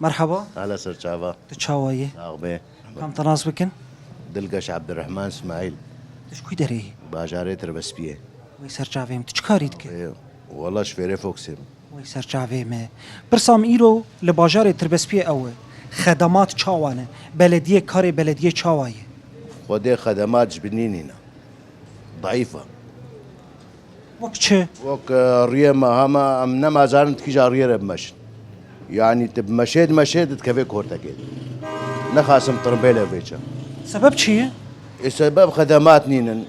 [SPEAKER 1] مرحبا
[SPEAKER 10] هلا سر شافا
[SPEAKER 1] تشاوية
[SPEAKER 10] أغبي
[SPEAKER 1] كم تناس بكن
[SPEAKER 10] دلقش عبد الرحمن اسماعيل
[SPEAKER 1] تشكوي دري
[SPEAKER 10] باجاري تربس بيه
[SPEAKER 1] ويسر جافيم تشكاريتك
[SPEAKER 10] والله شفيري فوكسيم
[SPEAKER 1] ويسر جافيم برسام إيرو لباجاري تربس بيه أول خدمات چاوانه بلدية كاري بلدية چاوية
[SPEAKER 10] خدي خدمات جبنينينا ضعيفة
[SPEAKER 1] وك چه؟
[SPEAKER 10] وك ريما هما أم نما زانت كي جارية بمشن يعني تب مشيد تكفي كورتا كده نخاسم تربيلة فيتشا
[SPEAKER 1] سبب چيه؟
[SPEAKER 10] السبب خدمات نينن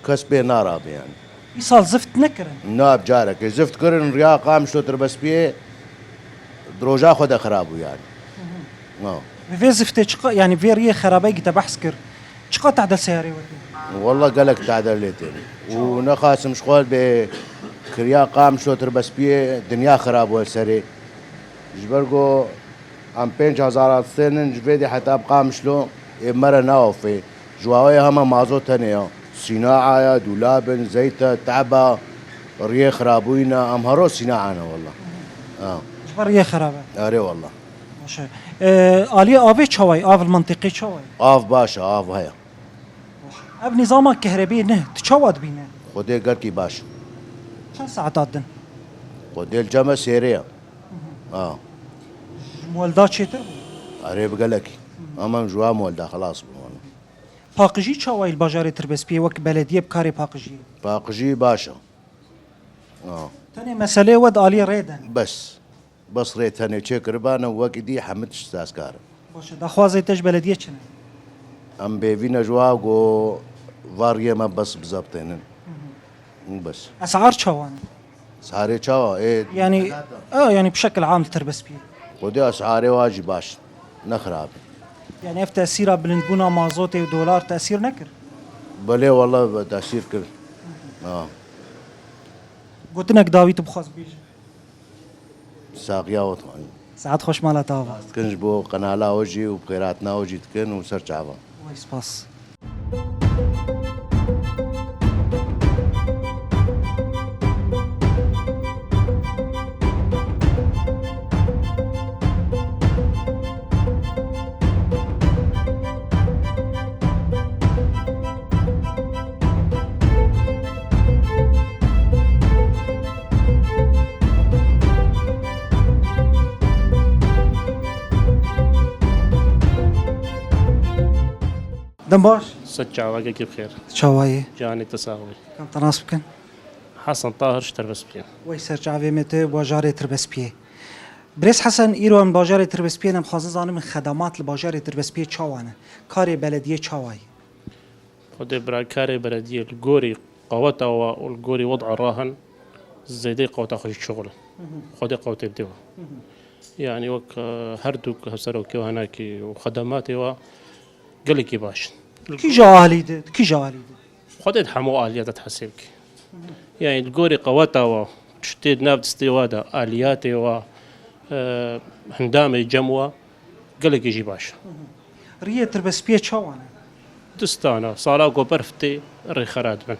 [SPEAKER 10] كسبي ناراب يعني
[SPEAKER 1] يصال زفت نكرن
[SPEAKER 10] ناب جارك زفت كرن ريا قام شو تربس بيه دروجا خدا خرابو يعني
[SPEAKER 1] في زفت چقا يعني في ريه خرابي جت بحث كر چقا تعدل سياري ودي
[SPEAKER 10] والله قالك تعدل ليتين ونخاسم شغل بكريا قام شو تربس بيه دنيا خراب والسري جبرقو عم 5000 سنة جفيدي حتى أبقى مشلو مرة ناوفي جواوي هما مازو تانية صناعة يا دولاب زيتة تعبة ريه خرابوينا أم هرو صناعة والله
[SPEAKER 1] جبر ريه خرابة
[SPEAKER 10] أري والله
[SPEAKER 1] ماشي آلية آفي چاوي آف المنطقي چاوي
[SPEAKER 10] آف باشا آف هيا
[SPEAKER 1] اب نظام كهربي نه تشاود بينه
[SPEAKER 10] خدي قركي باشا
[SPEAKER 1] شن ساعات دن
[SPEAKER 10] خدي الجامعة سيريا
[SPEAKER 1] مولدات شيتر
[SPEAKER 10] أري بقلكي أما جوا مولدا خلاص
[SPEAKER 1] باقجي چاوي الباجاري تربس بيه وك بلدية بكاري باقجي
[SPEAKER 10] باقجي باشا
[SPEAKER 1] تاني مسألة ود آلية ريدن
[SPEAKER 10] بس ريت هني تشيك ربانا وكدي حمدش تاسكار
[SPEAKER 1] باشه دخوازي تج بلدية چنه
[SPEAKER 10] ام بيفينا جواغو فاريه ما بس بزبطين بس
[SPEAKER 1] اسعار چاوان
[SPEAKER 10] اسعاري چاوا ايه
[SPEAKER 1] يعني يعني بشكل عام تربس بيه
[SPEAKER 10] ودي اسعاري واجب باش نخراب
[SPEAKER 1] يعني اف تأثيرها بلندبونا مازوتي ودولار تأثير نكر
[SPEAKER 10] بلي والله تأثير كل
[SPEAKER 1] قلت لك داويت بخاص بيجي
[SPEAKER 10] ساقيا وطبعا
[SPEAKER 1] ساعات خوش مالا تابا
[SPEAKER 10] تكنج بو قنالا وجي وبخيراتنا وجي تكن وسر جعبا
[SPEAKER 1] ويس باس دنباش
[SPEAKER 11] سجع واقعي بخير
[SPEAKER 1] شواي
[SPEAKER 11] جاني تساوي
[SPEAKER 1] كم تناسبكن
[SPEAKER 11] حسن طاهر شتر بس بيه
[SPEAKER 1] ويسر جعبي متى باجار تربسبيه بريس حسن ايران باجار تربسبيه نم خازن زانم من خدمات الباجار تربسبيه چاوانه كاري بلديه چاواي
[SPEAKER 11] خدي برا كاري بلدية الجوري قوتها والجوري وضع الراهن زيدي قوتها خش شغله خدي قوتي بدوا يعني وك هردوك هسروكي وهناكي وخدماتي وقلكي باش
[SPEAKER 1] كي جاهلي كي جاهلي
[SPEAKER 11] خدي حمو آليات تحسبك يعني الجوري قوتها وتشتيد نافد استوادا آلياتي و هندامي جموة قلكي جي باش
[SPEAKER 1] ريه تربسبيه چاوانه
[SPEAKER 11] دستانا صالاقو برفتي ري خراد من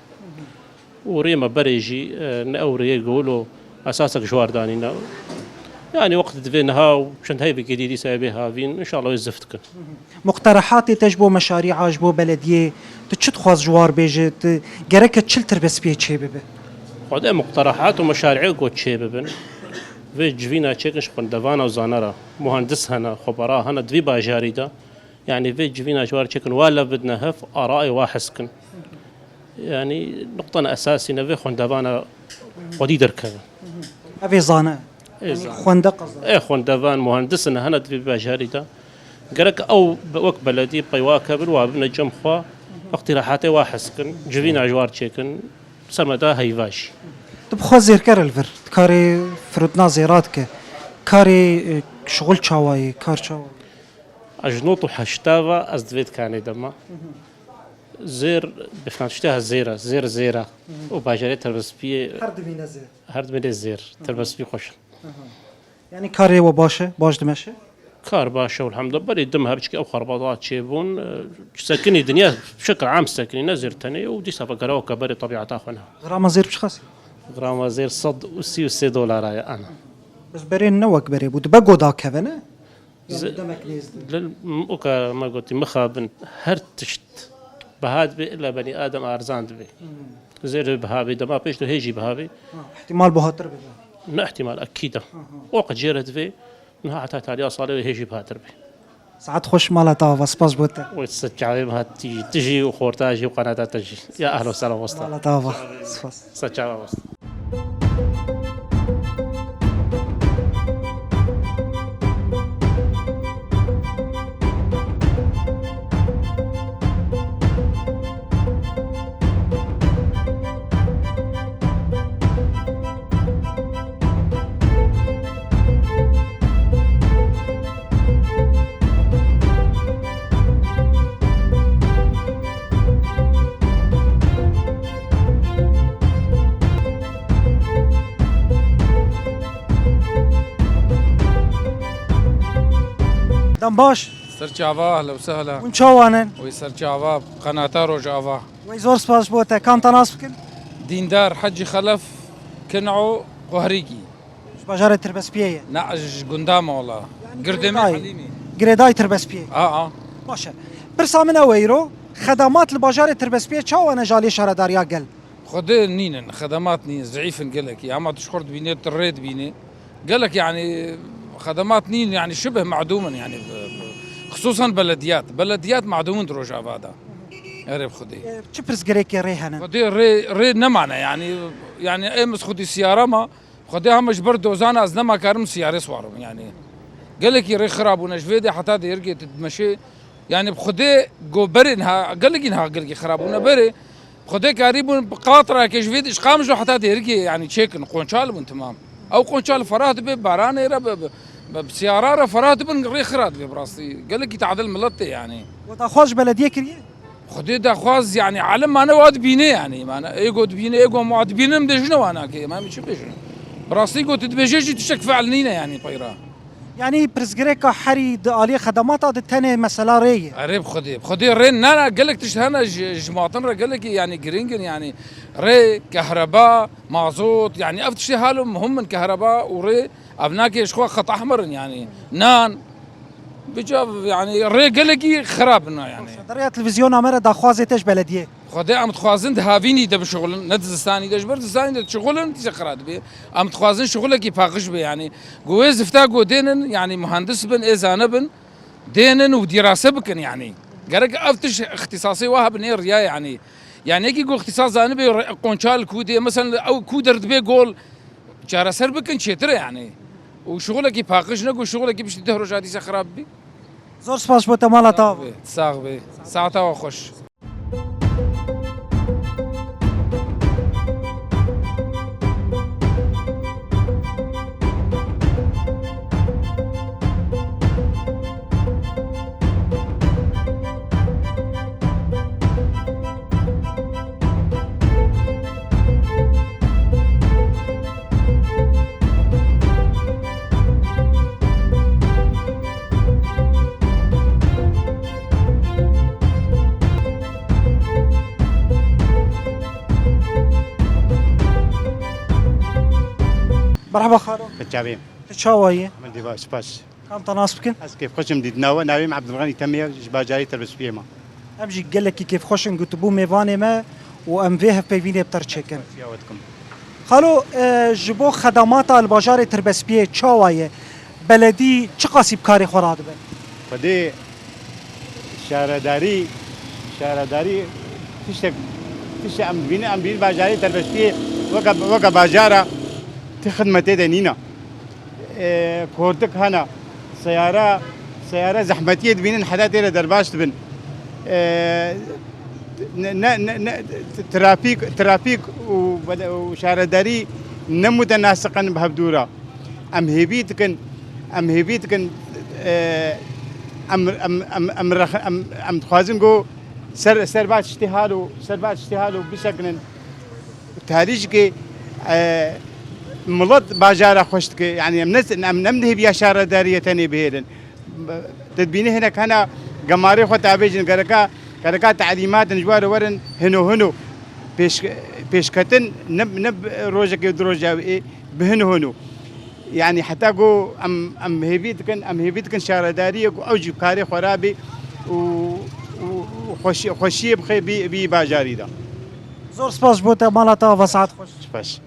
[SPEAKER 11] وريما بريجي نأوري يقولوا أساسك جوار دانينا يعني وقت دفينها وشنت هاي بجديدي سايبها فين إن شاء الله يزفتك
[SPEAKER 1] مقترحاتي تجبو مشاريع جبو بلديه تشت خواز جوار بيجت جرك تشل تربسبيه چه ببه
[SPEAKER 11] خد مقترحات ومشاريع قوت شيبن في جفينا تشيكش قندفانا وزانرا مهندس هنا خبراء هنا دوي باجاريدا يعني في جفينا جوار تشيكن ولا بدنا هف آرائي واحسكن يعني نقطة أساسية نبي خندفانا قدي دركها
[SPEAKER 1] افي زانه يعني خندق
[SPEAKER 11] ايه خندفان مهندسنا هنا دوي باجاريدا قالك او وك بلدي بيواكا بالوابنا جمخوا اقتراحاتي واحسكن جفينا جوار تشيكن سمدا هيفاش
[SPEAKER 1] تبخوا زير كار الفر كاري فرودنا زيراتك كاري شغل چاواي كار چاواي
[SPEAKER 11] أجنوط وحشتاوا أزدفيت كاني دما زير بفنانشتها زيرة وباجري تربسبي هرد من الزير تربسبي خوش
[SPEAKER 1] يعني كاري وباشه باش دمشه
[SPEAKER 11] كار باشا والحمد لله بري دمها بشكي أو خربطات شيبون ساكني دنيا بشكل عام ساكني نزر تاني ودي سافا كراو كبري طبيعة أخوانها
[SPEAKER 1] غرام زير بشخصي
[SPEAKER 11] غرام زير صد وسي $6 أنا
[SPEAKER 1] بس برين نوك بري بود بقو دا كفنه
[SPEAKER 11] اوكا ما قلت مخابن هرتشت بهاد بي الا بني ادم ارزان بي زير بهابي دما بيش هيجي بهابي
[SPEAKER 1] احتمال بهاتر بي
[SPEAKER 11] لا احتمال اكيد وقت جيرت في انها حتى تالي صار هيجي بهاتر بي
[SPEAKER 1] ساعات خوش مالتا وسباس بوتا
[SPEAKER 11] وتسجعي بها تجي وخورتاجي وقناتها تجي يا اهلا وسهلا وسطا
[SPEAKER 1] مالتا سباس
[SPEAKER 11] سجعي وسطا
[SPEAKER 1] دنباش
[SPEAKER 12] سرچاوا اهلا وسهلا
[SPEAKER 1] وين چاوانن
[SPEAKER 12] ويسرچاوا قناتا روجاوا
[SPEAKER 1] وي زور سباس بوتا كم تناسبكن
[SPEAKER 12] ديندار حجي خلف كنعو قهريكي
[SPEAKER 1] باجار تربسبيه
[SPEAKER 12] نعج قندامه والله قردمي حليمي
[SPEAKER 1] جريداي تربسبيه باشه برسا من ويرو خدمات الباجار تربسبيه چاوانه جالي شهرداريا قل
[SPEAKER 12] خدي نينن خدماتني ضعيف قالك يا عم تشخرت بيني تريد بيني قالك يعني خدمات نين يعني شبه معدوما يعني خصوصا بلديات معدومن روجافا هذا عرف خدي
[SPEAKER 1] تشبرز جريكي ريهنا
[SPEAKER 12] خدي ري نمعنا يعني امس خدي سياره ما خديها مش برضو زانا از نما كارم سياره سوارم يعني قال لك ري خراب ونجفيدي حتى دي يرجع تتمشي يعني بخدي جو برينها قال لك خراب ونبري خدي قريب قاطره كجفيد ايش قامجو حتى دي يرجع يعني تشيكن قونشال من تمام او قونشال فرات ببارانه بسيارة فرات بن ري خرات براسي قال لك يتعدل ملطي يعني
[SPEAKER 1] وتاخوش بلديه كريه
[SPEAKER 12] خدي دا خواز يعني علم ما انا واد بيني يعني ما انا ايجو بيني ايجو مواد بيني مدجنو انا كي ما مش بيجن براسي قلت تبجيجي تشك فعلنينا يعني طيران
[SPEAKER 1] يعني برزجريكا حري آلية خدمات هذا تاني مسألة ريه
[SPEAKER 12] قريب خدي رين انا قال لك تشهنا جماعتنا قال لك يعني جرينجن يعني ري كهرباء مازوت يعني افتشي حالهم هم من كهرباء وري ابناك اشخوا خط احمر يعني نان بجاب يعني ري قال لك خرابنا يعني
[SPEAKER 1] دريا تلفزيون امر داخوازتش بلديه
[SPEAKER 12] خدي ام تخوازن دهافيني ده بشغل ندزستاني ده جبرتستاني ده شغلن تسخرات بي ام تخوازن شغلك يفاقش بي يعني جوز فتاقو دينن يعني مهندس بن ازانبن دينن ودراسه بكن يعني قرق افتش اختصاصي واه بنير يا يعني يجي يقول اختصاص زانبي قونشال كودي مثلا او كودرد بي جول جارة سر بكن شتره يعني وشغلك يباقش نقول شغلك باش تدهرو جادي خراب بي
[SPEAKER 1] زور سپاس بۆ تە ماڵەتەوە
[SPEAKER 12] ساغ بي ساعتها خوش
[SPEAKER 1] مرحبا خالو
[SPEAKER 13] بالتعبيم
[SPEAKER 1] تشاوية
[SPEAKER 13] من ديفايس باس
[SPEAKER 1] كم تناس بكن
[SPEAKER 13] از كيف خوشم ديدناوه ناويم عبد الغني تمير جباجاري تربس بيما
[SPEAKER 1] امجي قال لك كيف خوشن قلت بو ميفاني ما وام فيها بيفيني بترشكن
[SPEAKER 13] فياوتكم
[SPEAKER 1] خالو جبو خدمات الباجار تربسبيه تشاوية بلدي چقاسي بكاري خوراد بن
[SPEAKER 13] فدي شارداري تشتك ام بين باجاري تربس بيه وكا باجارة خدمتي دنينا كورتك هنا سيارة زحمتية تبين حدا تيرا درباش تبن ترافيك وشارداري نمتناسقا بهبدورة ام هيبيتكن ام تخوازن جو سربات اشتهالو بسكنن تاريخ ملط باجارة خوشتك يعني نمنه بيا شارة دارية تاني بهيرن تدبيني هناك هنا قماري خو تابيجن كركا تعليمات نجوار ورن هنو بيش كتن نب روجك يدروجا بهنو يعني حتى جو ام هيبيتكن شارة دارية او جيب كاري خرابي وخوشي بخي بي باجاري دا
[SPEAKER 1] زور سپاس بۆ تە ماڵەتەوە بە سعات خۆش
[SPEAKER 13] باش